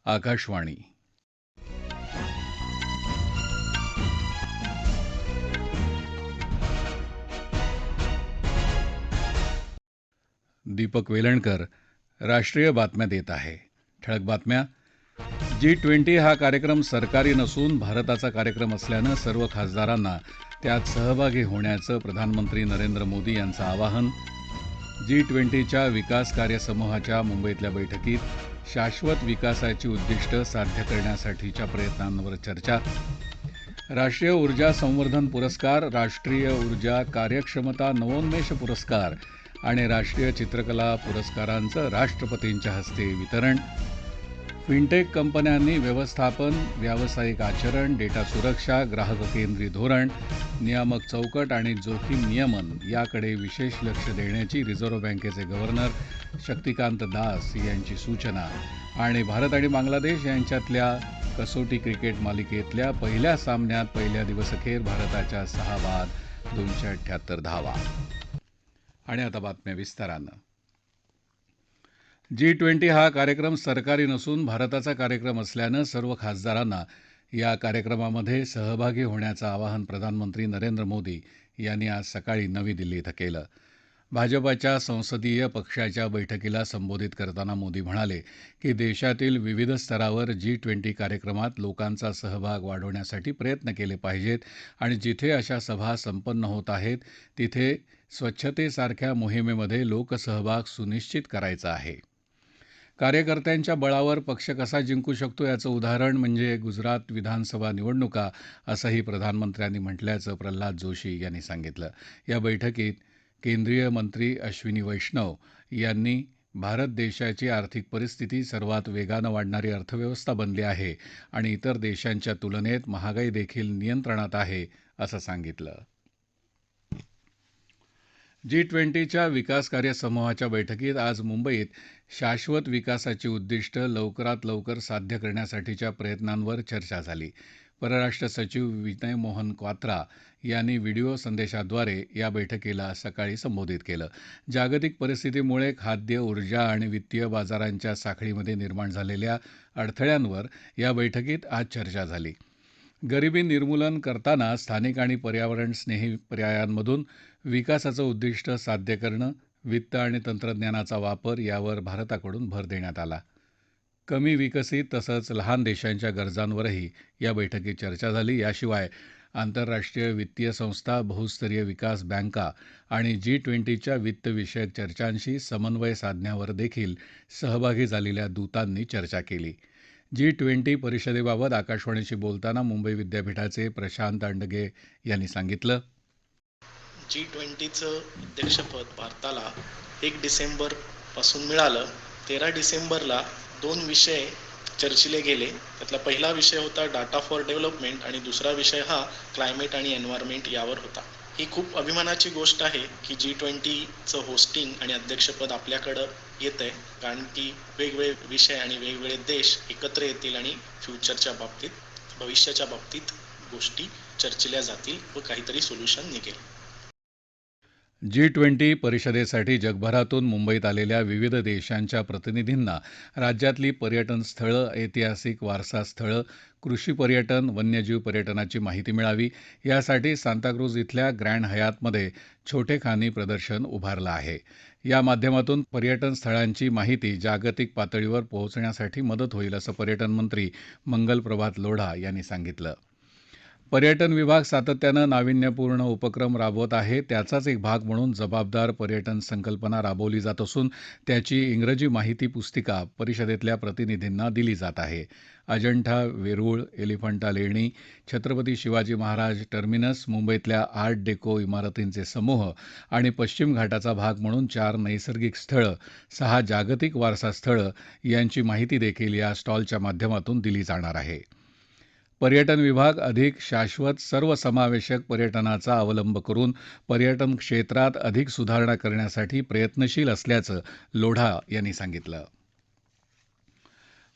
आकाशवाणी. दीपक वेलणकर राष्ट्रीय बातम्या देत आहे. ठळक बातम्या. G20 हा कार्यक्रम सरकारी नसून भारताचा कार्यक्रम असल्यानं सर्व खासदारांना त्यात सहभागी होण्याचं प्रधानमंत्री नरेंद्र मोदी यांचं आवाहन. G20च्या विकास कार्यसमूहाच्या मुंबईतल्या बैठकीत शाश्वत विकासाची उद्दिष्ट साध्य करण्यासाठीच्या प्रयत्नांवर चर्चा. राष्ट्रीय ऊर्जा संवर्धन पुरस्कार, राष्ट्रीय ऊर्जा कार्यक्षमता नवोन्मेष पुरस्कार आणि राष्ट्रीय चित्रकला पुरस्कारांचं राष्ट्रपतींच्या हस्ते वितरण. फिनटेक कंपन्यांनी व्यवस्थापन, व्यावसायिक आचरण, डेटा सुरक्षा, ग्राहक केंद्री धोरण, नियामक चौकट आणि जोखीम नियमन याकडे विशेष लक्ष देण्याची रिझर्व्ह बँकेचे गव्हर्नर शक्तिकांत दास यांची सूचना. आणि भारत आणि बांगलादेश यांच्यातल्या कसोटी क्रिकेट मालिकेतल्या पहिल्या सामन्यात पहिल्या दिवसअखेर भारताच्या 6 बाद 278 धावा. आणि आता बातम्या विस्तारानं. G20 हा कार्यक्रम सरकारी नसून भारताचा कार्यक्रम असल्यानं सर्व खासदारांना या कार्यक्रमामध्ये सहभागी होण्याचं आवाहन प्रधानमंत्री नरेंद्र मोदी यांनी आज सकाळी नवी दिल्ली इथं केलं. भाजपाच्या संसदीय पक्षाच्या बैठकीला संबोधित करताना मोदी म्हणाले की देशातील विविध स्तरावर G20 कार्यक्रमात लोकांचा सहभाग वाढवण्यासाठी प्रयत्न केले पाहिजेत आणि जिथे अशा सभा संपन्न होत आहेत तिथे स्वच्छतेसारख्या मोहिमेमध्ये लोकसहभाग सुनिश्चित करायचा आहे. कार्यकर्त्यांच्या बळावर पक्ष कसा जिंकू शकतो याचं उदाहरण म्हणजे गुजरात विधानसभा निवडणुका, असंही प्रधानमंत्र्यांनी म्हटल्याचं प्रल्हाद जोशी यांनी सांगितलं. या बैठकीत केंद्रीय मंत्री अश्विनी वैष्णव यांनी भारत देशाची आर्थिक परिस्थिती सर्वात वेगानं वाढणारी अर्थव्यवस्था बनली आहे आणि इतर देशांच्या तुलनेत महागाई देखील नियंत्रणात आहे, असं सांगितलं. G20च्या विकास कार्यसमूहाच्या बैठकीत आज मुंबईत शाश्वत विकासाची उद्दिष्ट लवकरात लवकर साध्य करण्यासाठीच्या प्रयत्नांवर चर्चा झाली. परराष्ट्र सचिव विनय मोहन क्वात्रा यांनी व्हिडिओ संदेशाद्वारे या बैठकीला सकाळी संबोधित केलं. जागतिक परिस्थितीमुळे खाद्य, ऊर्जा आणि वित्तीय बाजारांच्या साखळीमध्ये निर्माण झालेल्या अडथळ्यांवर या बैठकीत आज चर्चा झाली. गरिबी निर्मूलन करताना स्थानिक आणि पर्यावरणस्नेही पर्यायांमधून विकासाचं उद्दिष्ट साध्य करणं, वित्त आणि तंत्रज्ञानाचा वापर यावर भारताकडून भर देण्यात आला. कमी विकसित तसंच लहान देशांच्या गरजांवरही या बैठकीत चर्चा झाली. याशिवाय आंतरराष्ट्रीय वित्तीय संस्था, बहुस्तरीय विकास बँका आणि G20च्या वित्तविषयक चर्चांशी समन्वय साधण्यावर देखील सहभागी झालेल्या दूतांनी चर्चा केली. G20 परिषदेबाबत आकाशवाणीशी बोलताना मुंबई विद्यापीठाचे प्रशांत अंडगे यांनी सांगितलं. G20चं अध्यक्षपद भारताला 1 डिसेंबरपासून मिळालं. 13 डिसेंबरला 2 विषय चर्चिले गेले. त्यातला पहिला विषय होता डाटा फॉर डेव्हलपमेंट आणि दुसरा विषय हा क्लायमेट आणि एन्व्हायरमेंट यावर होता. ही खूप अभिमानाची गोष्ट आहे की G20चं होस्टिंग आणि अध्यक्षपद आपल्याकडं येत आहे, कारण की वेगवेगळे विषय आणि वेगवेगळे देश एकत्र येतील आणि फ्युचरच्या बाबतीत, भविष्याच्या बाबतीत गोष्टी चर्चिल्या जातील व काहीतरी सोल्युशन निघेल. G20 परिषदेसाठी जगभरातून मुंबईत आलेल्या विविध देशांच्या प्रतिनिधींना राज्यातली पर्यटन स्थळं, ऐतिहासिक वारसा स्थळं, कृषी पर्यटन, वन्यजीव पर्यटनाची माहिती मिळावी यासाठी सांताक्रूझ इथल्या ग्रँड हयातमध्ये छोटेखानी प्रदर्शन उभारलं आहे. या माध्यमातून पर्यटन स्थळांची माहिती जागतिक पातळीवर पोहोचण्यासाठी मदत होईल, असं पर्यटन मंत्री मंगल प्रभात लोढा यांनी सांगितलं. पर्यटन विभाग सातत्यानं नाविन्यपूर्ण उपक्रम राबवत आहे. त्याचाच एक भाग म्हणून जबाबदार पर्यटन संकल्पना राबवली जात असून त्याची इंग्रजी माहिती पुस्तिका परिषदेतल्या प्रतिनिधींना दिली जात आहे. अजंठा, वेरूळ, एलिफंटा लेणी, छत्रपती शिवाजी महाराज टर्मिनस, मुंबईतल्या आर्ट डेको इमारतींचे समूह आणि पश्चिम घाटाचा भाग म्हणून 4 नैसर्गिक स्थळं, 6 जागतिक वारसा स्थळं यांची माहिती देखील या स्टॉलच्या माध्यमातून दिली जाणार आहे. पर्यटन विभाग अधिक शाश्वत सर्वसमावेशक पर्यटनाचा अवलंब करून पर्यटन क्षेत्रात अधिक सुधारणा करण्यासाठी प्रयत्नशील असल्याचं लोढा यांनी सांगितलं.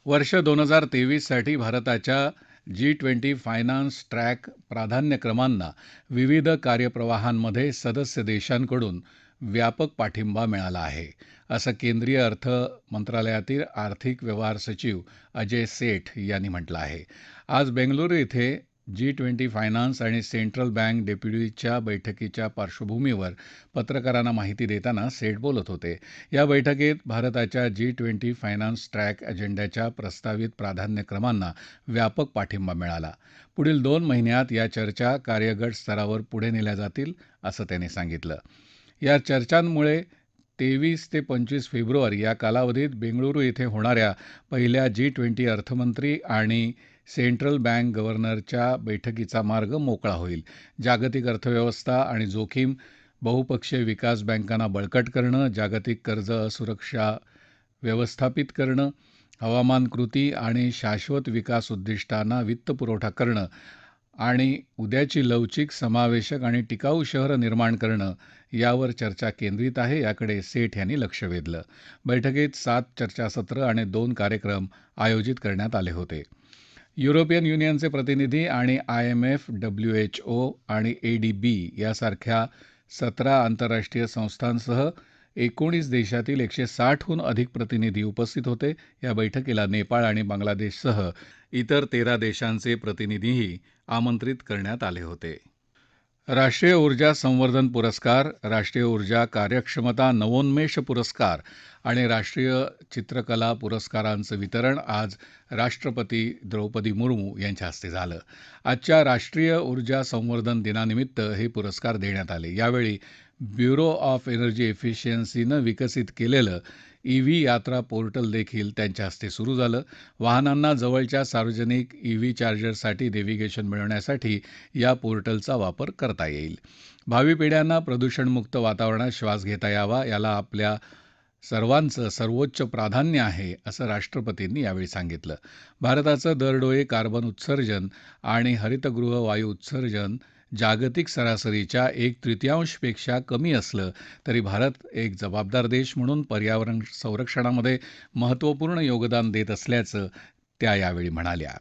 वर्ष 2023साठी भारताच्या G20 फायनान्स ट्रॅक प्राधान्यक्रमांना विविध कार्यप्रवाहांमध्ये सदस्य देशांकडून व्यापक पाठिंबा मिळाला आहे, असं केंद्रीय अर्थ मंत्रालयातील आर्थिक व्यवहार सचिव अजय सेठ यांनी म्हटलं आहे. आज बेंगळुरू इथे G20 फायनान्स आणि सेंट्रल बँक डेप्युटीच्या बैठकीच्या पार्श्वभूमीवर पत्रकारांना माहिती देताना सेठ बोलत होते. या बैठकीत भारताच्या G20 फायनान्स ट्रॅक अजेंड्याच्या प्रस्तावित प्राधान्यक्रमांना व्यापक पाठिंबा मिळाला. पुढील 2 महिन्यात या चर्चा कार्यगट स्तरावर पुढे नेल्या जातील, असं त्यांनी सांगितलं. या चर्चांमुळे 23 ते 25 फेब्रुवारी या कालावधीत बेंगळुरू इथे होणाऱ्या पहिल्या G20 अर्थमंत्री आणि सेंट्रल बँक गव्हर्नरच्या बैठकीचा मार्ग मोकळा होईल. जागतिक अर्थव्यवस्था आणि जोखीम, बहुपक्षीय विकास बँकांना बळकट करणं, जागतिक कर्ज सुरक्षा व्यवस्थापित करणं, हवामान कृती आणि शाश्वत विकास उद्दिष्टांना वित्तपुरवठा करणं आणि उद्याची लवचिक, समावेशक आणि टिकाऊ शहरं निर्माण करणं यावर चर्चा केंद्रित आहे, याकडे सेठ यांनी लक्ष वेधलं. बैठकीत 7 चर्चासत्र आणि 2 कार्यक्रम आयोजित करण्यात आले होते. युरोपियन युनियनचे प्रतिनिधी आणि IMF, WHO आणि ADB यासारख्या 17 आंतरराष्ट्रीय संस्थांसह 19 देशातील 160हून अधिक प्रतिनिधी उपस्थित होते. या बैठकीला नेपाळ आणि बांगलादेशसह इतर 13 देशांचे प्रतिनिधीही आमंत्रित करण्यात आले होते. राष्ट्रीय ऊर्जा संवर्धन पुरस्कार, राष्ट्रीय ऊर्जा कार्यक्षमता नवोन्मेष पुरस्कार आणि राष्ट्रीय चित्रकला पुरस्कारांचं वितरण आज राष्ट्रपती द्रौपदी मुर्मू यांच्या हस्ते झालं. आजच्या राष्ट्रीय ऊर्जा संवर्धन दिनानिमित्त हे पुरस्कार देण्यात आले. यावेळी ब्युरो ऑफ एनर्जी एफिशियन्सीनं विकसित केलेलं EV यात्रा पोर्टल देखील त्यांच्या हस्ते सुरू झालं. वाहनांना जवळच्या सार्वजनिक EV चार्जरसाठी नेव्हिगेशन मिळवण्यासाठी या पोर्टलचा वापर करता येईल. भावी पिढ्यांना प्रदूषणमुक्त वातावरणात श्वास घेता यावा, याला आपल्या सर्वांचं सर्वोच्च प्राधान्य आहे, असं राष्ट्रपतींनी यावेळी सांगितलं. भारताचं दरडोई कार्बन उत्सर्जन आणि हरितगृह वायू उत्सर्जन जागतिक सरासरीच्या 1/3पेक्षा कमी असलं तरी भारत एक जबाबदार देश म्हणून पर्यावरण संरक्षणामध्ये महत्त्वपूर्ण योगदान देत असल्याचं त्या यावेळी म्हणाल्या.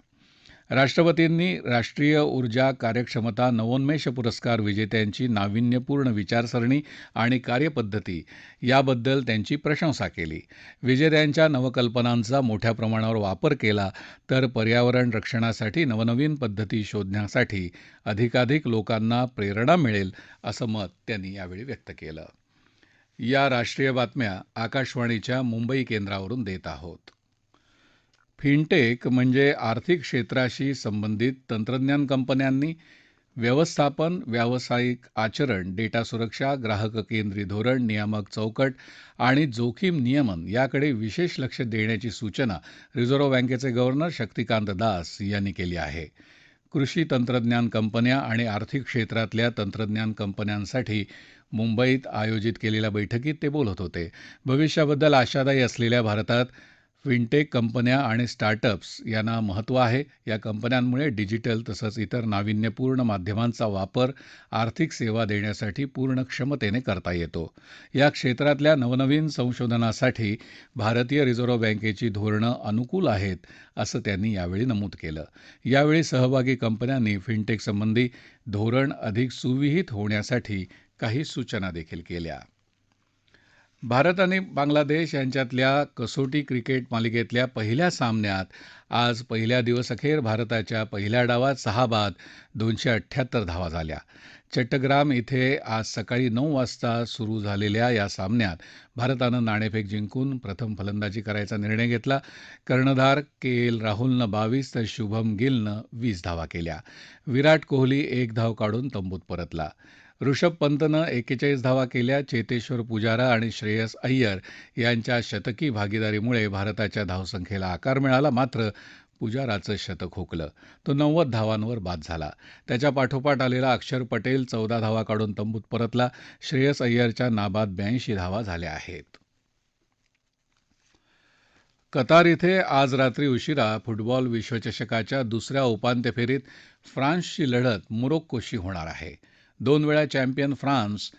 राष्ट्रपतींनी राष्ट्रीय ऊर्जा कार्यक्षमता नवोन्मेष पुरस्कार विजेत्यांची नाविन्यपूर्ण विचारसरणी आणि कार्यपद्धती याबद्दल त्यांची प्रशंसा केली. विजेत्यांच्या नवकल्पनांचा मोठ्या प्रमाणावर वापर केला तर पर्यावरण रक्षणासाठी नवनवीन पद्धती शोधण्यासाठी अधिकाधिक लोकांना प्रेरणा मिळेल, असं मत त्यांनी यावेळी व्यक्त केलं. या राष्ट्रीय बातम्या आकाशवाणीच्या मुंबई केंद्रावरून देत आहोत. फिनटेक म्हणजे आर्थिक क्षेत्राशी संबंधित तंत्रज्ञान कंपन्यांनी व्यवस्थापन, व्यावसायिक आचरण, डेटा सुरक्षा, ग्राहक केंद्री धोरण, नियामक चौकट आणि जोखीम नियमन याकडे विशेष लक्ष देण्याची सूचना रिझर्व्ह बँकेचे गव्हर्नर शक्तिकांत दास यांनी केली आहे. कृषी तंत्रज्ञान कंपन्या आणि आर्थिक क्षेत्रातल्या तंत्रज्ञान कंपन्यांसाठी मुंबईत आयोजित केलेल्या बैठकीत ते बोलत होते. भविष्याबद्दल आशादायी असलेल्या भारतात फिनटेक कंपन्या आणि स्टार्टअप्स यांना महत्त्व आहे. या कंपन्यांमुळे डिजिटल तसंच इतर नाविन्यपूर्ण माध्यमांचा वापर आर्थिक सेवा देण्यासाठी पूर्ण क्षमतेने करता येतो. या क्षेत्रातल्या नवनवीन संशोधनासाठी भारतीय रिझर्व्ह बँकेची धोरणं अनुकूल आहेत, असं त्यांनी यावेळी नमूद केलं. यावेळी सहभागी कंपन्यांनी फिनटेक संबंधी धोरण अधिक सुविहित होण्यासाठी काही सूचना देखील केल्या. भारत आणि बांगलादेश यांच्यातल्या कसोटी क्रिकेट मालिकेतल्या पहिल्या सामन्यात आज पहिल्या दिवसअखेर भारताच्या पहिल्या डावात 6 बाद 278 धावा झाल्या. चट्टग्राम इथे आज सकाळी 9 वाजता सुरू झालेल्या या सामन्यात भारतानं नाणेफेक जिंकून प्रथम फलंदाजी करायचा निर्णय घेतला. कर्णधार KL राहुलनं 22 तर शुभम गिलनं 20 धावा केल्या. विराट कोहली 1 धाव काढून तंबूत परतला. ऋषभ पंतनं 41 धावा केल्या. चेतेश्वर पुजारा आणि श्रेयस अय्यर यांच्या शतकी भागीदारीमुळे भारताच्या धावसंख्येला आकार मिळाला. मात्र पुजाराचं शतक हुकलं. तो 90 धावांवर बाद झाला. त्याच्या पाठोपाठ आलेला अक्षर पटेल 14 धावा काढून तंबूत परतला. श्रेयस अय्यरच्या नाबाद 82 धावा झाल्या आहेत. कतार इथे आज रात्री उशिरा फुटबॉल विश्वचषकाच्या दुसऱ्या उपांत्य फेरीत फ्रान्सची लढत मोरोक्कोशी होणार आहे. 2 वेळा चॅम्पियन फ्रान्स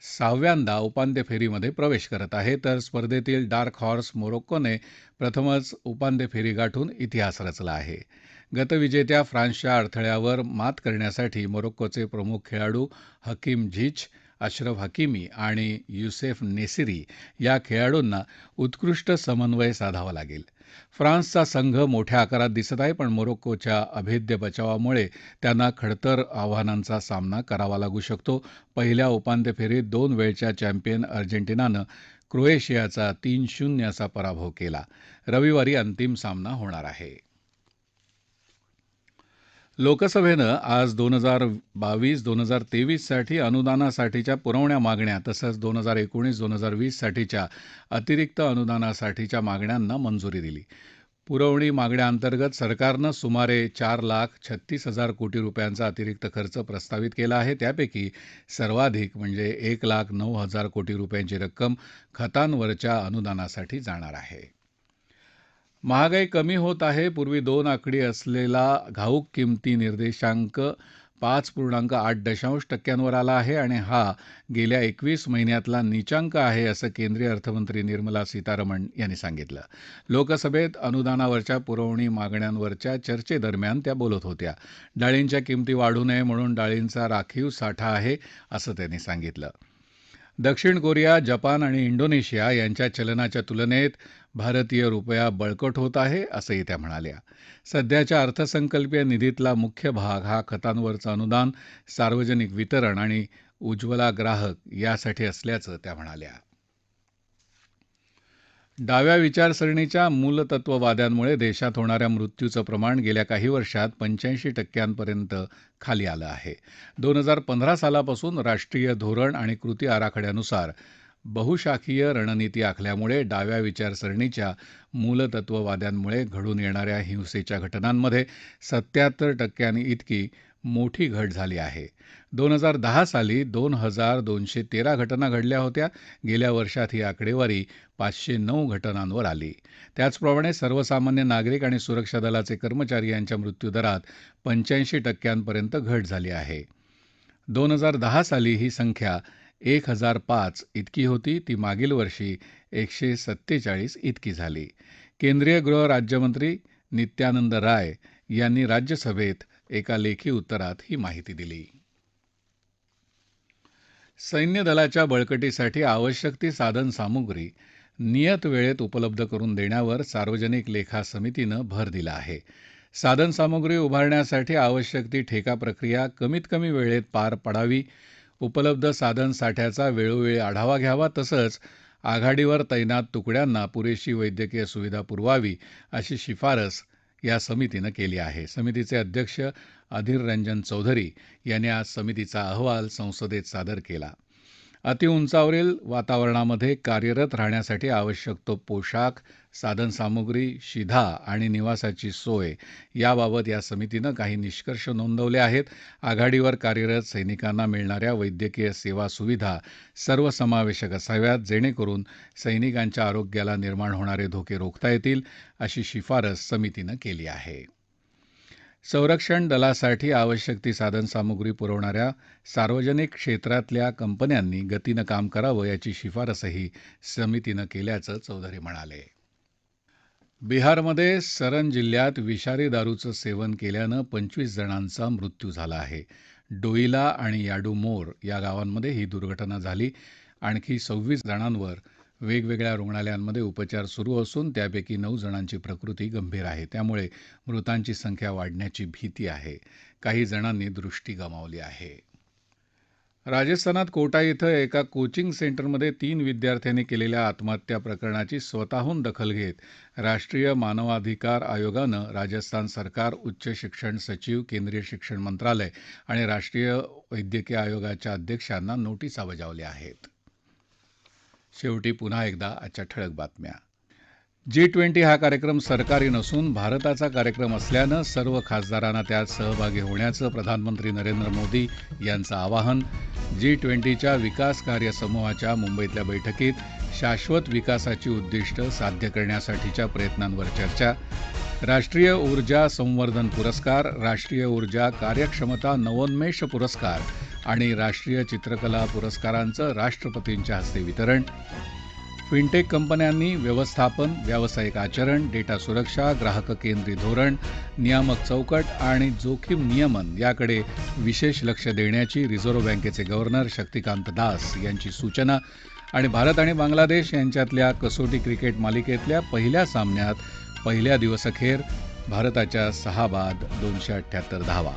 6व्यांदा उपांत्य फेरीमध्ये प्रवेश करत आहे, तर स्पर्धेतील डार्क हॉर्स मोरोक्कोने प्रथमच उपांत्य फेरी गाठून इतिहास रचला आहे. गतविजेत्या फ्रान्सच्या अडथळ्यावर मात करण्यासाठी मोरोक्कोचे प्रमुख खेळाडू हकीम झिच अशरफ हकीमी आणि युसेफ नेसिरी या खेळाडूंना उत्कृष्ट समन्वय साधावा लागेल. फ्रान्सचा संघ मोठ्या आकारात दिसत आहे, पण मोरोक्कोच्या अभेद्य बचावामुळे त्यांना खडतर आव्हानांचा सामना करावा लागू शकतो. पहिल्या उपांत्य फेरीत 2 वेळच्या चॅम्पियन अर्जेंटिनानं क्रोएशियाचा 3-0 असा पराभव केला. रविवारी अंतिम सामना होणार आहे. लोकसभेनं आज 2022-2023 साठी अनुदानासाठीच्या पुरवण्या मागण्या तसंच 2019-2020 साठीच्या अतिरिक्त अनुदानासाठीच्या मागण्यांना मंजुरी दिली. पुरवणी मागण्यांअंतर्गत सरकारनं सुमारे 4,36,000 कोटी रुपयांचा अतिरिक्त खर्च प्रस्तावित केला आहे. त्यापैकी सर्वाधिक म्हणजे 1,09,000 कोटी रुपयांची रक्कम खतांवरच्या अनुदानासाठी जाणार आहे. महागाई कमी होत आहे. पूर्वी 2 आकडी असलेला घाऊक किमती निर्देशांक 5.8% आला आहे आणि हा गेल्या 21 महिन्यातला नीचांक आहे, असं केंद्रीय अर्थमंत्री निर्मला सीतारमण यांनी सांगितलं. लोकसभेत अनुदानावरच्या पुरवणी मागण्यांवरच्या चर्चेदरम्यान त्या बोलत होत्या. डाळींच्या किमती वाढू नये म्हणून डाळींचा राखीव साठा आहे, असं त्यांनी सांगितलं. दक्षिण कोरिया, जपान आणि इंडोनेशिया यांच्या चलनाच्या तुलनेत भारतीय रुपया बळकट होत आहे, असंही त्या म्हणाल्या. सध्याच्या अर्थसंकल्पीय निधीतला मुख्य भाग हा खतांवरचं अनुदान, सार्वजनिक वितरण आणि उज्ज्वला ग्राहक यासाठी असल्याचं त्या म्हणाल्या. डाव्या विचारसरणीच्या मूलतत्ववाद्यांमुळे देशात होणाऱ्या मृत्यूचं प्रमाण गेल्या काही वर्षात 85% खाली आलं आहे. 2015 सालापासून राष्ट्रीय धोरण आणि कृती आराखड्यानुसार बहुशाखीय रणनीती आखल्यामुळे डाव्या विचारसरणीच्या मूलतत्ववाद्यांमुळे घडून येणाऱ्या हिंसेच्या घटनांमध्ये 77% इतकी मोठी घट झाली आहे. 2010 साली 2,213 घटना घडल्या होत्या. गेल्या वर्षात ही आकडेवारी 509 घटनांवर आली. त्याचप्रमाणे सर्वसामान्य नागरिक आणि सुरक्षा दलाचे कर्मचारी यांच्या मृत्यूदरात 85% घट झाली आहे. 2010 साली ही संख्या 1,005 इतकी होती. ती मागील वर्षी 147 इतकी झाली. केंद्रीय गृह राज्यमंत्री नित्यानंद राय यांनी राज्यसभेत एका लेखी उत्तरात ही माहिती दिली. सैन्य दलाच्या बळकटीसाठी आवश्यक ती साधनसामुग्री नियत वेळेत उपलब्ध करून देण्यावर सार्वजनिक लेखा समितीनं भर दिला आहे. साधनसामुग्री उभारण्यासाठी आवश्यक ती ठेका प्रक्रिया कमीत कमी वेळेत पार पडावी, उपलब्ध साधनसाठ्याचा वेळोवेळी आढावा घ्यावा, तसंच आघाडीवर तैनात तुकड्यांना पुरेशी वैद्यकीय सुविधा पुरवावी, अशी शिफारस या समितीनं केली आहे. समितीचे अध्यक्ष अधीर रंजन चौधरी यांनी आज समितीचा अहवाल संसदेत सादर केला. अतिउंचावरील वातावरणामध्ये कार्यरत राहण्यासाठी आवश्यक तो पोशाख, साधनसामुग्री, शिधा आणि निवासाची सोय याबाबत या समितीनं काही निष्कर्ष नोंदवले आहेत. आघाडीवर कार्यरत सैनिकांना मिळणाऱ्या वैद्यकीय सेवा सुविधा सर्वसमावेशक असाव्यात, जेणेकरून सैनिकांच्या आरोग्याला निर्माण होणारे धोके रोखता येतील, अशी शिफारस समितीनं केली आहे. संरक्षण दलासाठी आवश्यक ती साधनसामुग्री पुरवणाऱ्या सार्वजनिक क्षेत्रातल्या कंपन्यांनी गतीनं काम करावं, याची शिफारसही समितीनं केल्याचं चौधरी म्हणाले. बिहारमध्ये सरन जिल्ह्यात विषारी दारूचं सेवन केल्यानं 25 जणांचा मृत्यू झाला आहे. डोईला आणि याडूमोर या गावांमध्ये ही दुर्घटना झाली. आणखी 26 जणांवर वेगवेगळ्या रुग्णालयांमध्ये उपचार सुरू असून त्यापैकी 9 जणांची प्रकृती गंभीर आहे. त्यामुळे मृतांची संख्या वाढण्याची भीती आहे. काही जणांनी दृष्टी गमावली आहे. राजस्थानात कोटा इथं एका कोचिंग सेंटरमध्ये 3 विद्यार्थ्यांनी केलेल्या आत्महत्या प्रकरणाची स्वतःहून दखल घेत राष्ट्रीय मानवाधिकार आयोगानं राजस्थान सरकार, उच्च शिक्षण सचिव, केंद्रीय शिक्षण मंत्रालय आणि राष्ट्रीय वैद्यकीय आयोगाच्या अध्यक्षांना नोटिसा बजावल्या आहेत. शेवटी पुन्हा एकदा आजच्या ठळक बातम्या. G20 हा कार्यक्रम सरकारी नसून भारताचा कार्यक्रम असल्यानं सर्व खासदारांना त्यात सहभागी होण्याचं प्रधानमंत्री नरेंद्र मोदी यांचं आवाहन. G20च्या विकास कार्य समूहाच्या मुंबईतल्या बैठकीत शाश्वत विकासाची उद्दिष्ट साध्य करण्यासाठीच्या प्रयत्नांवर चर्चा. राष्ट्रीय ऊर्जा संवर्धन पुरस्कार, राष्ट्रीय ऊर्जा कार्यक्षमता नवोन्मेष पुरस्कार आणि राष्ट्रीय चित्रकला पुरस्कारांचं राष्ट्रपतींच्या हस्ते वितरण. फिनटेक कंपन्यांनी व्यवस्थापन, व्यावसायिक आचरण, डेटा सुरक्षा, ग्राहक केंद्री धोरण, नियामक चौकट आणि जोखीम नियमन याकडे विशेष लक्ष देण्याची रिझर्व्ह बँकेचे गव्हर्नर शक्तिकांत दास यांची सूचना. आणि भारत आणि बांगलादेश यांच्यातल्या कसोटी क्रिकेट मालिकेतल्या पहिल्या सामन्यात पहिल्या दिवसअखेर भारताच्या 6 बाद 278 धावा.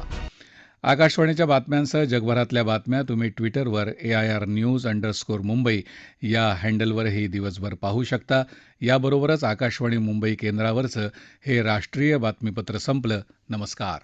आकाशवाणीच्या बातम्यांसह जगभरातल्या बातम्या तुम्ही ट्विटरवर AIRnews_मुंबई या हँडलवरही दिवसभर पाहू शकता. याबरोबरच आकाशवाणी मुंबई केंद्रावरचं हे राष्ट्रीय बातमीपत्र संपलं. नमस्कार.